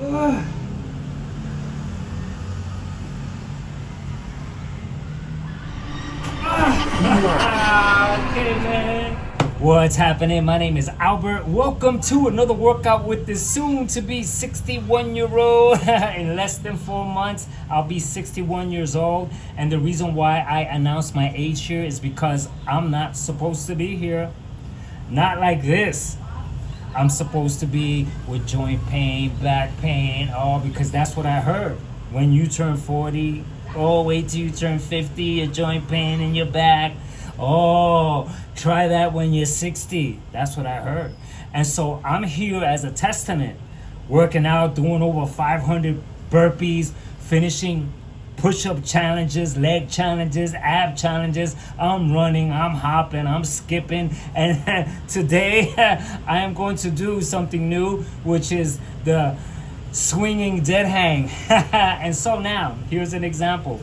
Okay, man. What's happening? My name is Albert. Welcome to another workout with the soon-to-be 61-year-old. In less than 4 months, I'll be 61 years old. And the reason why I announced my age here is because I'm not supposed to be here. Not like this. I'm supposed to be with joint pain, back pain, all because that's what I heard. When you turn 40, wait till you turn 50, a joint pain in your back. Try that when you're 60. That's what I heard. And so I'm here as a testament, working out, doing over 500 burpees, finishing push-up challenges, leg challenges, ab challenges. I'm running, I'm hopping, I'm skipping. And today I am going to do something new, which is the swinging dead hang. And so now, here's an example.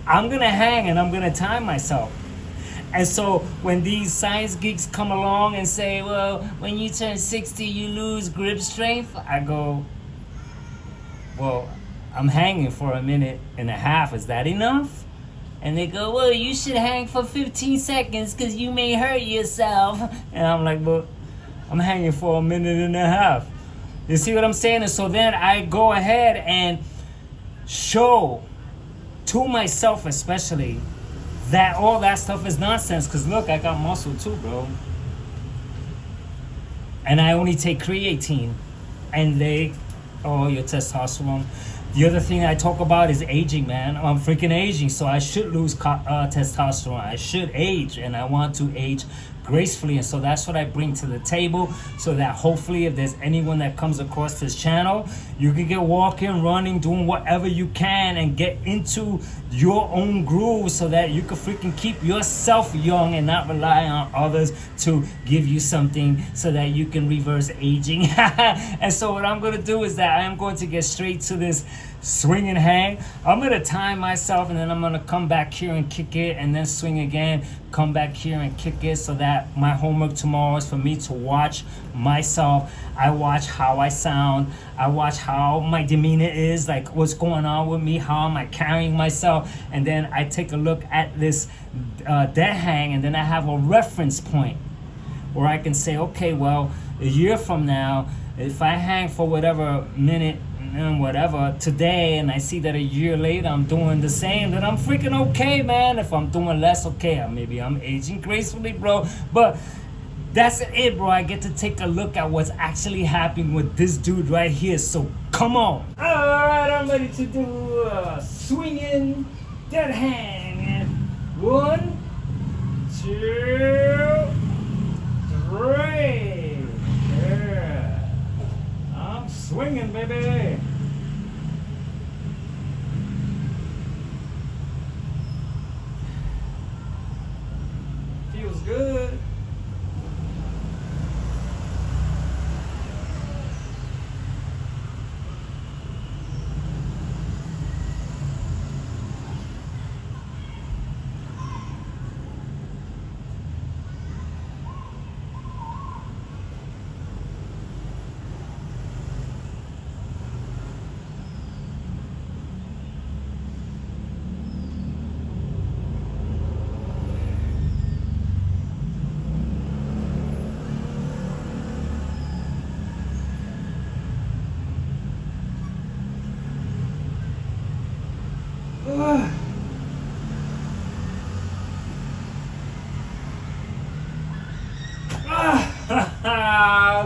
I'm gonna hang and I'm gonna time myself. And so when these science geeks come along and say, well, when you turn 60, you lose grip strength, I go, well, I'm hanging for a minute and a half. Is that enough? And they go, well, you should hang for 15 seconds because you may hurt yourself. And I'm like, well, I'm hanging for a minute and a half. You see what I'm saying? And so then I go ahead and show to myself especially that all that stuff is nonsense. Because look, I got muscle too, bro. And I only take creatine. And your testosterone. The other thing I talk about is aging, man. I'm freaking aging, so I should lose testosterone. I should age, and I want to age gracefully. And so that's what I bring to the table, so that hopefully if there's anyone that comes across this channel, you can get walking, running, doing whatever you can and get into your own groove so that you can freaking keep yourself young and not rely on others to give you something so that you can reverse aging. And so what I'm going to do is that I am going to get straight to this swing and hang. I'm going to time myself, and then I'm going to come back here and kick it, and then swing again, come back here and kick it, so that my homework tomorrow is for me to watch myself. I watch how I sound. I watch how my demeanor is, like what's going on with me, how am I carrying myself, and then I take a look at this dead hang, and then I have a reference point where I can say, okay, well, a year from now, if I hang for whatever minute and whatever today, and I see that a year later I'm doing the same, then I'm freaking okay, man. If I'm doing less, okay, maybe I'm aging gracefully, bro. But that's it, bro. I get to take a look at what's actually happening with this dude right here. So come on. All right, I'm ready to do a swinging dead hang. 1, 2, 3. Yeah. I'm swinging, baby. Feels good.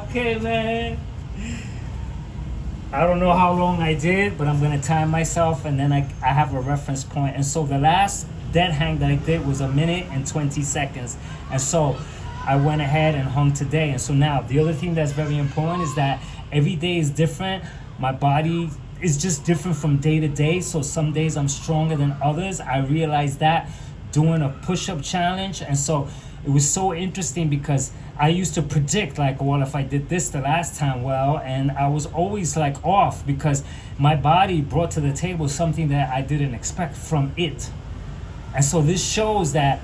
Okay, man. I don't know how long I did, but I'm gonna time myself, and then I have a reference point. And so the last dead hang that I did was 1 minute and 20 seconds. And so I went ahead and hung today. And so now the other thing that's very important is that every day is different. My body is just different from day to day. So some days I'm stronger than others. I realized that doing a push-up challenge. And so it was so interesting because I used to predict, like, well, if I did this the last time, well, and I was always like off because my body brought to the table something that I didn't expect from it. And so this shows that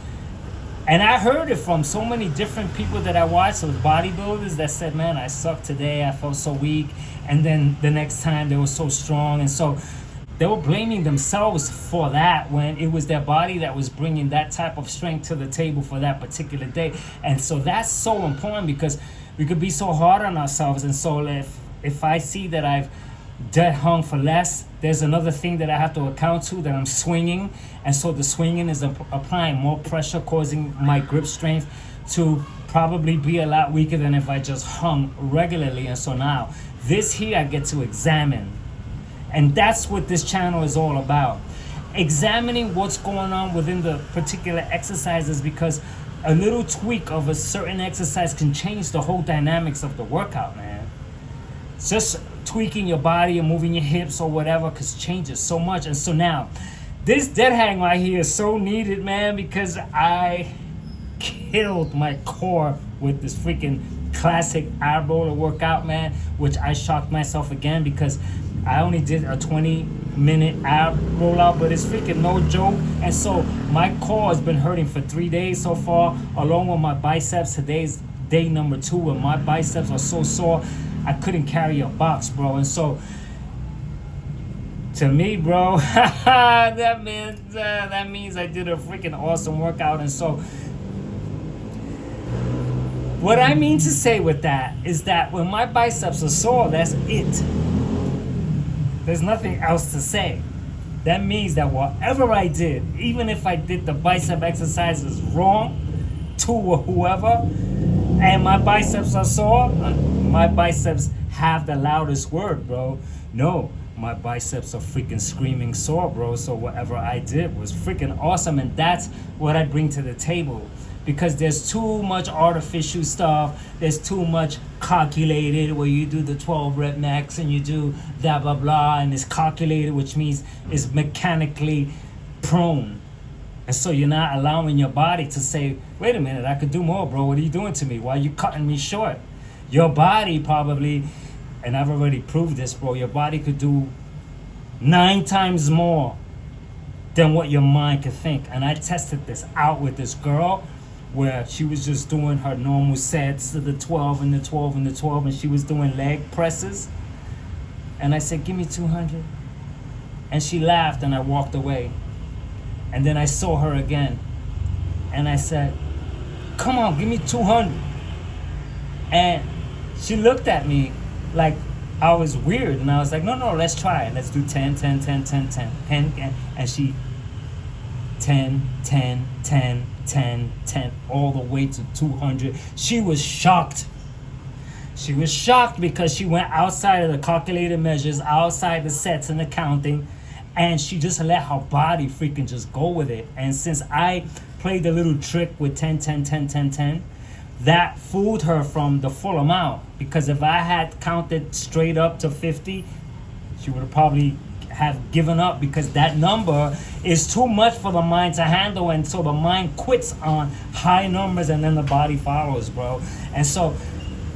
And I heard it from so many different people that I watched, those bodybuilders that said, man, I sucked today, I felt so weak. And then the next time they were so strong. And so they were blaming themselves for that when it was their body that was bringing that type of strength to the table for that particular day. And so that's so important because we could be so hard on ourselves. And so if I see that I've dead hung for less, there's another thing that I have to account to, that I'm swinging. And so the swinging is applying more pressure, causing my grip strength to probably be a lot weaker than if I just hung regularly. And so now this here I get to examine. And that's what this channel is all about. Examining what's going on within the particular exercises, because a little tweak of a certain exercise can change the whole dynamics of the workout, man. Just tweaking your body and moving your hips or whatever could change it so much. And so now, this dead hang right here is so needed, man, because I killed my core with this freaking classic ab roller workout, man, which I shocked myself again because I only did a 20-minute ab rollout, but it's freaking no joke. And so my core has been hurting for 3 days so far, along with my biceps. Today's day number 2, and my biceps are so sore I couldn't carry a box, bro. And so to me, bro, that means I did a freaking awesome workout. And so what I mean to say with that is that when my biceps are sore, that's it. There's nothing else to say. That means that whatever I did, even if I did the bicep exercises wrong to whoever, and my biceps are sore, my biceps have the loudest word, bro. No, my biceps are freaking screaming sore, bro. So whatever I did was freaking awesome. And that's what I bring to the table. Because there's too much artificial stuff. There's too much calculated where you do the 12 rep max and you do that blah blah, and it's calculated, which means it's mechanically prone. And so you're not allowing your body to say, wait a minute, I could do more, bro. What are you doing to me? Why are you cutting me short? Your body probably, and I've already proved this, bro, your body could do 9 times more than what your mind could think. And I tested this out with this girl where she was just doing her normal sets of the 12 and the 12 and the 12, and she was doing leg presses. And I said, give me 200. And she laughed, and I walked away. And then I saw her again, and I said, come on, give me 200. And she looked at me like I was weird, and I was like, no, let's try it. Let's do 10, 10, 10, 10, 10, 10. And she 10, 10, 10, 10, 10, all the way to 200. She was shocked. She was shocked because she went outside of the calculated measures, outside the sets and the counting, and she just let her body freaking just go with it. And since I played the little trick with 10, 10, 10, 10, 10, that fooled her from the full amount. Because if I had counted straight up to 50, she would have probably have given up, because that number is too much for the mind to handle. And so the mind quits on high numbers, and then the body follows, bro. And so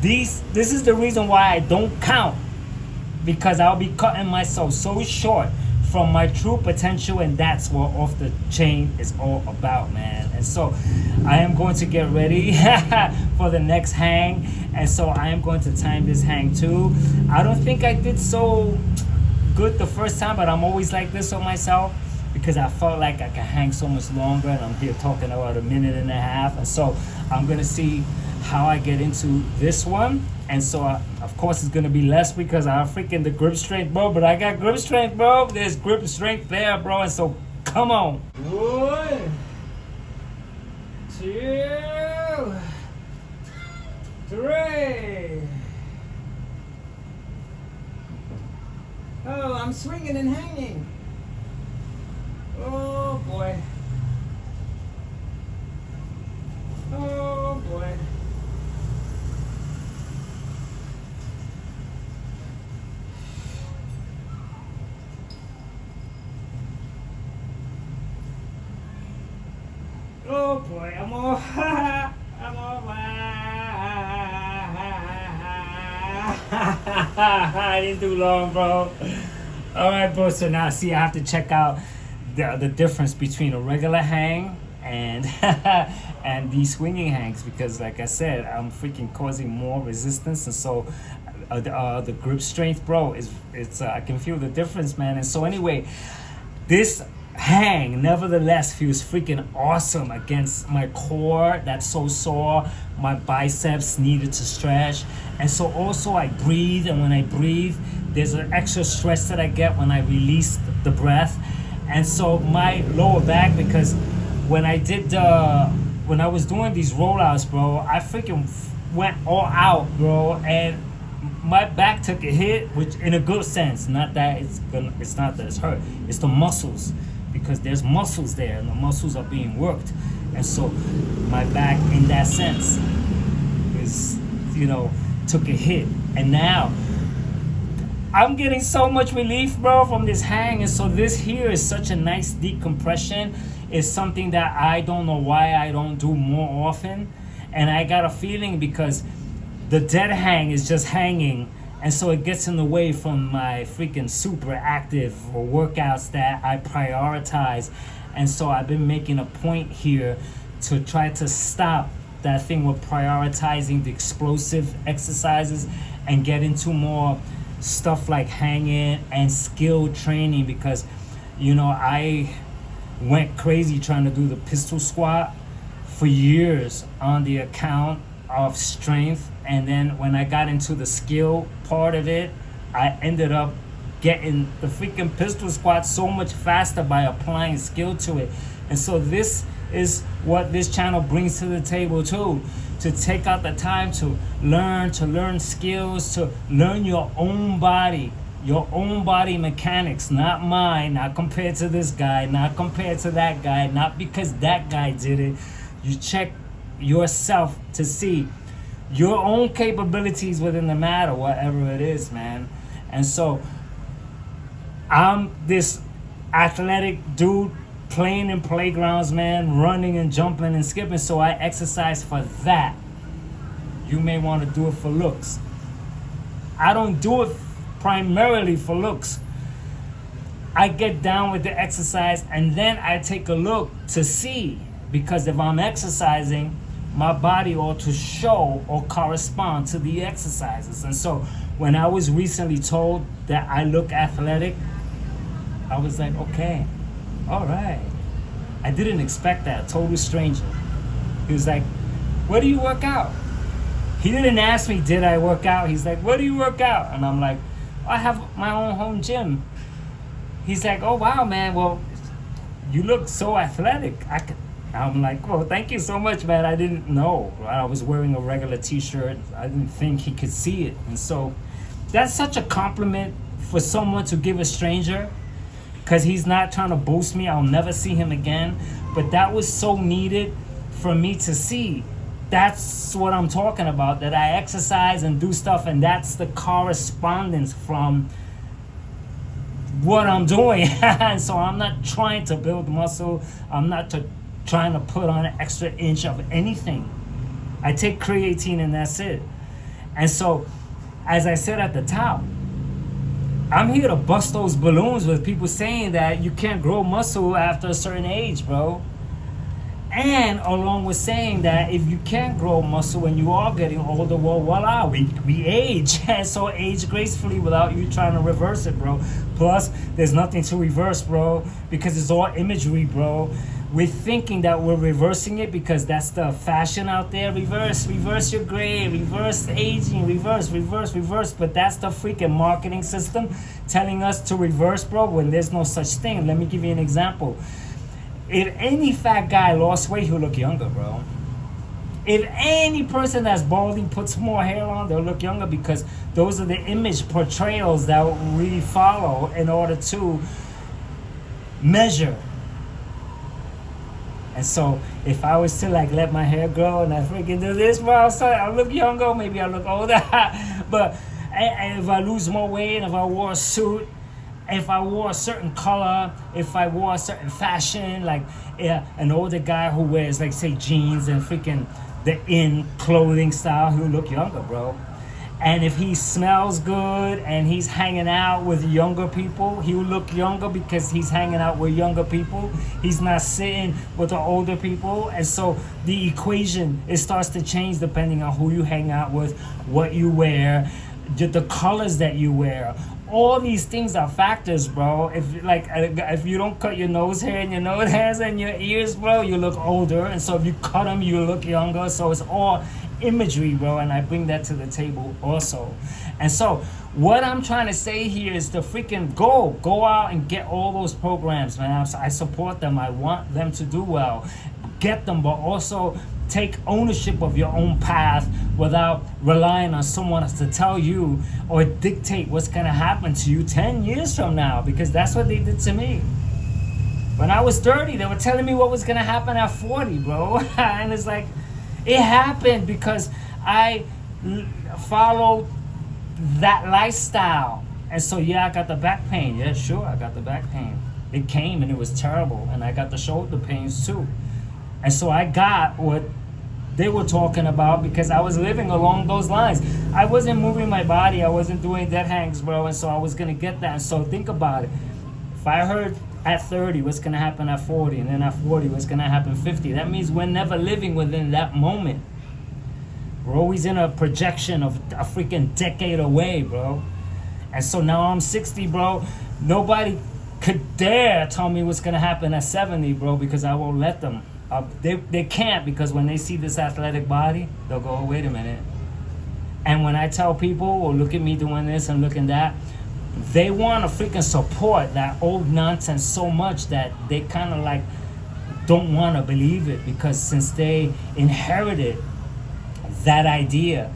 this is the reason why I don't count, because I'll be cutting myself so short from my true potential, and that's what Off the Chain is all about, man. And so I am going to get ready for the next hang, and so I am going to time this hang too. I don't think I did so good the first time, but I'm always like this on myself, because I felt like I could hang so much longer, and I'm here talking about a minute and a half. And so I'm gonna see how I get into this one. And so of course it's gonna be less because I have freaking the grip strength, bro. But I got grip strength, bro. There's grip strength there, bro. And so come on. 1, 2, 3. Oh, I'm swinging and hanging. Oh boy. Oh boy. Oh boy, I'm off. I'm off. I didn't do long, bro. Alright, bro, so now see, I have to check out the difference between a regular hang and and these swinging hangs, because like I said, I'm freaking causing more resistance, and so the grip strength, bro, is it's I can feel the difference, man. And so anyway, this hang nevertheless feels freaking awesome against my core that's so sore. My biceps needed to stretch, and so also I breathe, and when I breathe, there's an extra stretch that I get when I release the breath. And so my lower back, because when I did when I was doing these rollouts, bro, I freaking went all out, bro, and my back took a hit, which in a good sense, not that it's not that it's hurt, it's the muscles, because there's muscles there and the muscles are being worked. And so my back in that sense is, took a hit, and now I'm getting so much relief, bro, from this hang. And so this here is such a nice decompression. It's something that I don't know why I don't do more often, and I got a feeling because the dead hang is just hanging, and so it gets in the way from my freaking super active workouts that I prioritize. And so I've been making a point here to try to stop that thing with prioritizing the explosive exercises and get into more stuff like hanging and skill training, because I went crazy trying to do the pistol squat for years on the account of strength, and then when I got into the skill part of it, I ended up getting the freaking pistol squat so much faster by applying skill to it. And so this is what this channel brings to the table too, to take out the time to learn skills, to learn your own body mechanics, not mine, not compared to this guy, not compared to that guy, not because that guy did it. You check yourself to see your own capabilities within the matter, whatever it is, man. And so I'm this athletic dude playing in playgrounds, man, running and jumping and skipping, so I exercise for that. You may want to do it for looks. I don't do it primarily for looks. I get down with the exercise, and then I take a look to see, because if I'm exercising, my body ought to show or correspond to the exercises. And so when I was recently told that I look athletic, I was like, okay, all right. I didn't expect that. Total stranger. He was like, where do you work out? He didn't ask me, did I work out? He's like, where do you work out? And I'm like, I have my own home gym. He's like, oh, wow, man. Well, you look so athletic. I'm like, well, thank you so much, man. I didn't know. I was wearing a regular t-shirt. I didn't think he could see it. And so that's such a compliment for someone to give a stranger, because he's not trying to boost me. I'll never see him again. But that was so needed for me to see. That's what I'm talking about, that I exercise and do stuff, and that's the correspondence from what I'm doing. And so I'm not trying to build muscle. I'm not trying to put on an extra inch of anything. I take creatine and that's it. And so, as I said at the top, I'm here to bust those balloons with people saying that you can't grow muscle after a certain age, bro. And along with saying that if you can't grow muscle when you are getting older, well, voila, we age. And so age gracefully without you trying to reverse it, bro. Plus, there's nothing to reverse, bro, because it's all imagery, bro. We're thinking that we're reversing it because that's the fashion out there. Reverse your gray, reverse aging, reverse. But that's the freaking marketing system telling us to reverse, bro, when there's no such thing. Let me give you an example. If any fat guy lost weight, he'll look younger, bro. If any person that's balding puts more hair on, they'll look younger, because those are the image portrayals that we follow in order to measure. And so if I was to like let my hair grow and I freaking do this, bro, so I look younger, maybe I look older. But if I lose more weight, and if I wore a suit, if I wore a certain color, if I wore a certain fashion, like an older guy who wears, like, say, jeans and freaking the in clothing style, he'll look younger, bro. And if he smells good and he's hanging out with younger people, he will look younger because he's hanging out with younger people. He's not sitting with the older people. And so the equation, it starts to change depending on who you hang out with, what you wear, the colors that you wear. All these things are factors, bro. If you don't cut your nose hair and your nose hairs and your ears, bro, you look older. And so if you cut them, you look younger. So it's all imagery, bro, and I bring that to the table also. And so what I'm trying to say here is to freaking go out and get all those programs, man. I support them. I want them to do well. Get them, but also take ownership of your own path without relying on someone else to tell you or dictate what's going to happen to you 10 years from now, because that's what they did to me. When I was 30, they were telling me what was going to happen at 40, bro. And it's like, it happened because I followed that lifestyle. And so, yeah, I got the back pain. Yeah, sure, I got the back pain. It came and it was terrible. And I got the shoulder pains too. And so I got what they were talking about because I was living along those lines. I wasn't moving my body. I wasn't doing dead hangs, bro. And so I was going to get that. And so think about it. If I heard at 30, what's going to happen at 40? And then at 40, what's going to happen 50? That means we're never living within that moment. We're always in a projection of a freaking decade away, bro. And so now I'm 60, bro. Nobody could dare tell me what's going to happen at 70, bro, because I won't let them. They can't, because when they see this athletic body, they'll go, oh, wait a minute. And when I tell people, well, look at me doing this and looking that, they want to freaking support that old nonsense so much that they kind of like don't want to believe it, because since they inherited that idea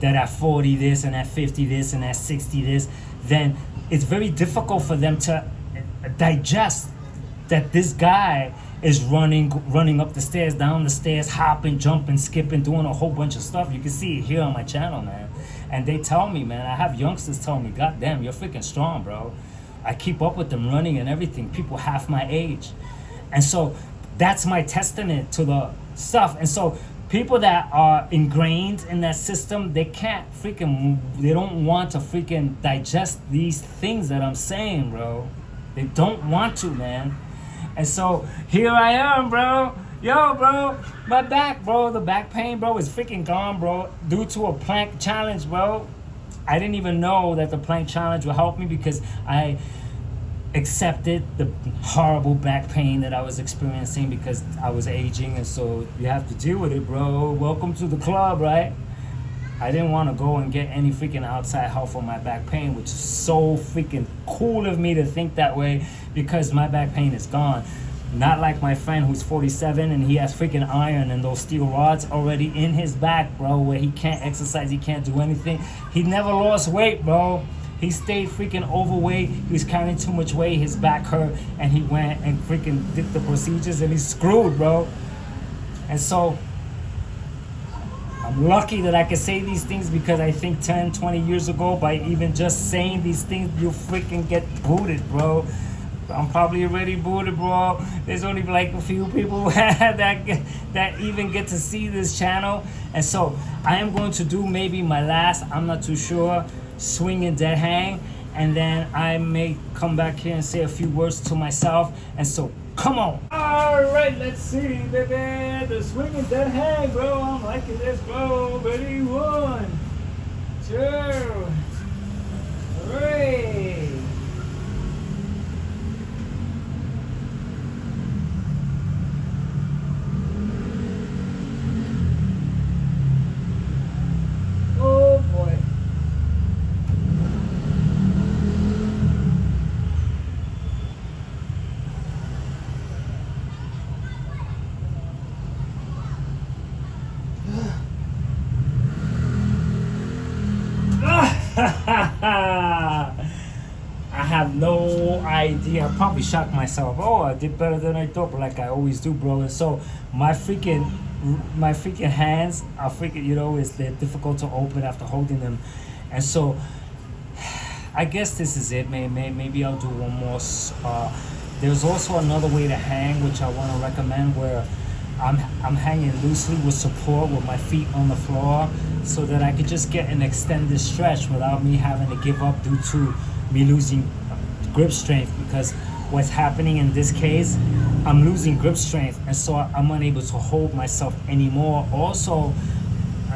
that at 40 this and at 50 this and at 60 this, then it's very difficult for them to digest that this guy is running up the stairs, down the stairs, hopping, jumping, skipping, doing a whole bunch of stuff. You can see it here on my channel, man. And they tell me, man, I have youngsters tell me, God damn, you're freaking strong, bro. I keep up with them running and everything. People half my age. And so that's my testament to the stuff. And so people that are ingrained in that system, they can't freaking, they don't want to freaking digest these things that I'm saying, bro. They don't want to, man. And so here I am, bro. Yo, bro, my back, bro, the back pain, bro, is freaking gone, bro, due to a plank challenge, bro. I didn't even know that the plank challenge would help me because I accepted the horrible back pain that I was experiencing because I was aging, and so you have to deal with it, bro. Welcome to the club, right? I didn't want to go and get any freaking outside help for my back pain, which is so freaking cool of me to think that way, because my back pain is gone. Not like my friend who's 47 and he has freaking iron and those steel rods already in his back, bro, where he can't exercise, he can't do anything. He never lost weight, bro. He stayed freaking overweight. He was carrying too much weight. His back hurt, and he went and freaking did the procedures, and he's screwed, bro. And so I'm lucky that I can say these things, because I think 10, 20 years ago, by even just saying these things, you freaking get booted, bro. I'm probably already booted, bro. There's only like a few people that even get to see this channel. And so I am going to do maybe my last, I'm not too sure, swing and dead hang. And then I may come back here and say a few words to myself. And so come on. All right, let's see, baby. The swing and dead hang, bro. I'm liking this, bro. Ready? 1, 2, 3. Oh boy. I have no idea. I probably shocked myself. Oh, I did better than I thought, but like I always do, bro. And so my freaking hands are freaking, you know, they're difficult to open after holding them. And so I guess this is it. Maybe I'll do one more. There's also another way to hang, which I want to recommend, where I'm hanging loosely with support with my feet on the floor so that I could just get an extended stretch without me having to give up due to me losing grip strength, because what's happening in this case, I'm losing grip strength, and so I'm unable to hold myself anymore. Also,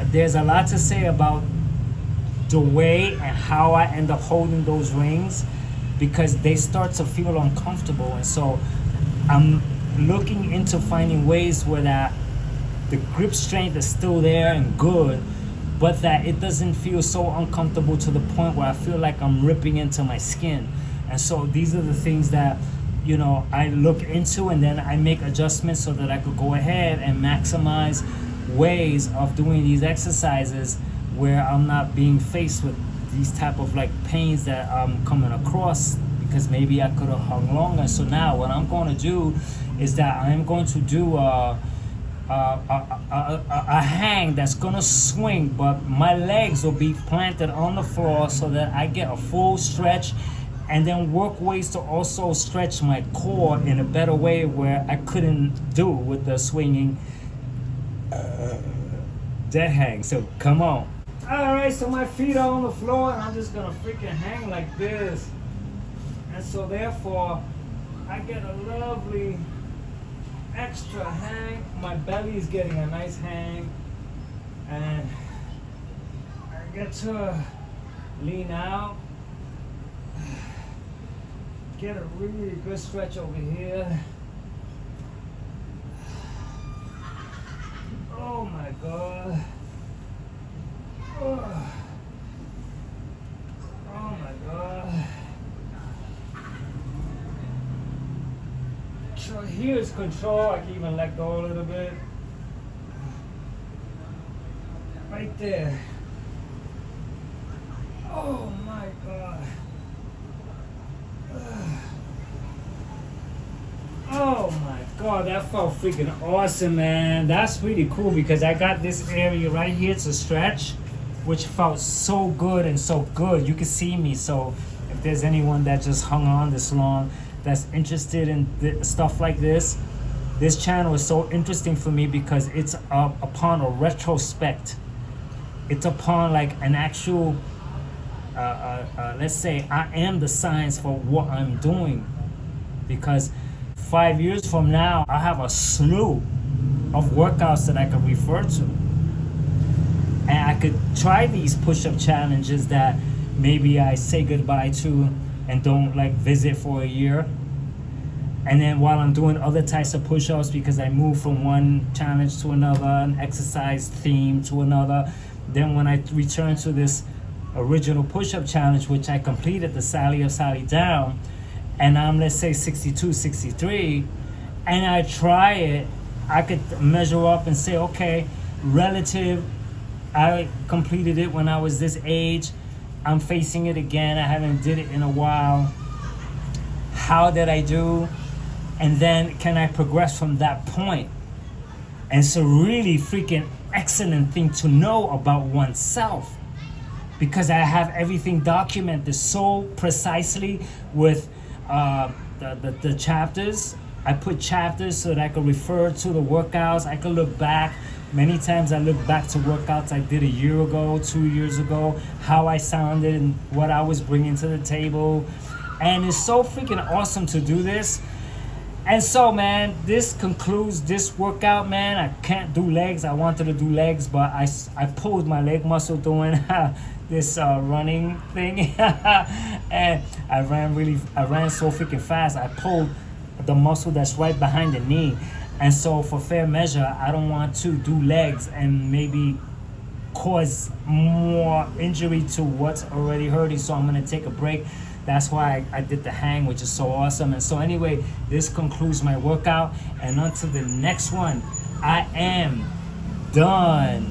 there's a lot to say about the way and how I end up holding those rings, because they start to feel uncomfortable, and so I'm looking into finding ways where that the grip strength is still there and good, but that it doesn't feel so uncomfortable to the point where I feel like I'm ripping into my skin. And so these are the things that, you know, I look into, and then I make adjustments so that I could go ahead and maximize ways of doing these exercises where I'm not being faced with these type of like pains that I'm coming across, because maybe I could have hung longer. So now what I'm going to do is that I'm going to do a hang that's going to swing, but my legs will be planted on the floor so that I get a full stretch, and then work ways to also stretch my core in a better way where I couldn't do with the swinging dead hang. So come on. All right, so my feet are on the floor, and I'm just gonna freaking hang like this, and so therefore I get a lovely extra hang. My belly is getting a nice hang, and I get to lean out, get a really good stretch over here. Oh my God. Oh my God. So here's control. I can even let go a little bit. Right there. Oh my God. Oh my God, that felt freaking awesome, man. That's really cool, because I got this area right here to stretch, which felt so good and so good. You can see me, so if there's anyone that just hung on this long that's interested in stuff like this channel is so interesting for me, because it's upon a retrospect. It's upon like an actual, let's say I am the science for what I'm doing, because 5 years from now, I have a slew of workouts that I can refer to. And I could try these push-up challenges that maybe I say goodbye to and don't like visit for a year. And then while I'm doing other types of push-ups, because I move from one challenge to another, an exercise theme to another, then when I return to this original push-up challenge, which I completed, the Sally Up, Sally Down, and I'm, let's say, 62, 63, and I try it, I could measure up and say, okay, relative, I completed it when I was this age, I'm facing it again, I haven't did it in a while, how did I do? And then can I progress from that point? And it's a really freaking excellent thing to know about oneself, because I have everything documented so precisely with the chapters. I put chapters so that I could refer to the workouts. I could look back. Many times I look back to workouts I did a year ago, 2 years ago, how I sounded and what I was bringing to the table. And it's so freaking awesome to do this. And so, man, this concludes this workout, man. I can't do legs. I wanted to do legs, but I pulled my leg muscle doing this running thing. And I ran so freaking fast. I pulled the muscle that's right behind the knee. And so for fair measure, I don't want to do legs and maybe cause more injury to what's already hurting. So I'm gonna take a break. That's why I did the hang, which is so awesome. And so anyway, this concludes my workout. And until the next one, I am done.